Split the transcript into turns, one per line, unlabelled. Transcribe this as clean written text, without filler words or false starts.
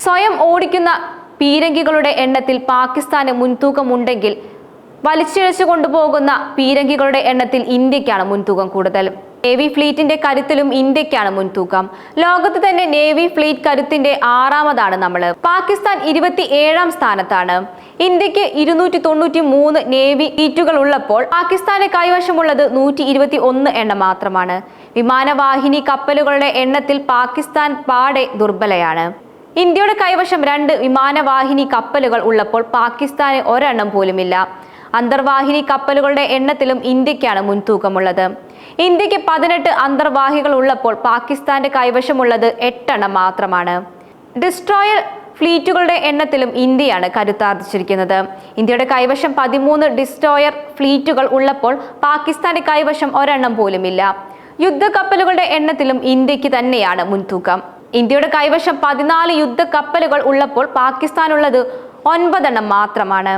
സ്വയം ഓടിക്കുന്ന പീരങ്കികളുടെ എണ്ണത്തിൽ പാകിസ്ഥാന് മുൻതൂക്കമുണ്ടെങ്കിൽ വലിച്ചിഴച്ചു കൊണ്ടുപോകുന്ന പീരങ്കികളുടെ എണ്ണത്തിൽ ഇന്ത്യക്കാണ് മുൻതൂക്കം കൂടുതൽ. നേവി ഫ്ലീറ്റിന്റെ കരുത്തിലും ഇന്ത്യക്കാണ് മുൻതൂക്കം. ലോകത്ത് തന്നെ നേവി ഫ്ലീറ്റ് കരുത്തിന്റെ 6ാമതാണ് നമ്മൾ. പാകിസ്ഥാൻ 27ാം സ്ഥാനത്താണ്. ഇന്ത്യക്ക് 293 നേവി ഫ്ലീറ്റുകൾ ഉള്ളപ്പോൾ പാകിസ്ഥാന് കൈവശമുള്ളത് 121 എണ്ണം മാത്രമാണ്. വിമാനവാഹിനി കപ്പലുകളുടെ എണ്ണത്തിൽ പാകിസ്ഥാൻ പാടെ ദുർബലയാണ്. ഇന്ത്യയുടെ കൈവശം 2 വിമാനവാഹിനി കപ്പലുകൾ ഉള്ളപ്പോൾ പാകിസ്ഥാന് ഒരെണ്ണം പോലുമില്ല. അന്തർവാഹിനി കപ്പലുകളുടെ എണ്ണത്തിലും ഇന്ത്യക്കാണ് മുൻതൂക്കമുള്ളത്. ഇന്ത്യക്ക് 18 അന്തർവാഹികൾ ഉള്ളപ്പോൾ പാകിസ്ഥാന്റെ കൈവശമുള്ളത് 8 എണ്ണം മാത്രമാണ്. ഡിസ്ട്രോയർ ഫ്ലീറ്റുകളുടെ എണ്ണത്തിലും ഇന്ത്യയാണ് കരുത്താർജിച്ചിരിക്കുന്നത്. ഇന്ത്യയുടെ കൈവശം 13 ഡിസ്ട്രോയർ ഫ്ലീറ്റുകൾ ഉള്ളപ്പോൾ പാകിസ്ഥാന്റെ കൈവശം ഒരെണ്ണം പോലുമില്ല. യുദ്ധക്കപ്പലുകളുടെ എണ്ണത്തിലും ഇന്ത്യക്ക് തന്നെയാണ് മുൻതൂക്കം. ഇന്ത്യയുടെ കൈവശം 14 യുദ്ധക്കപ്പലുകൾ ഉള്ളപ്പോൾ പാകിസ്ഥാനുള്ളത് 9 എണ്ണം മാത്രമാണ്.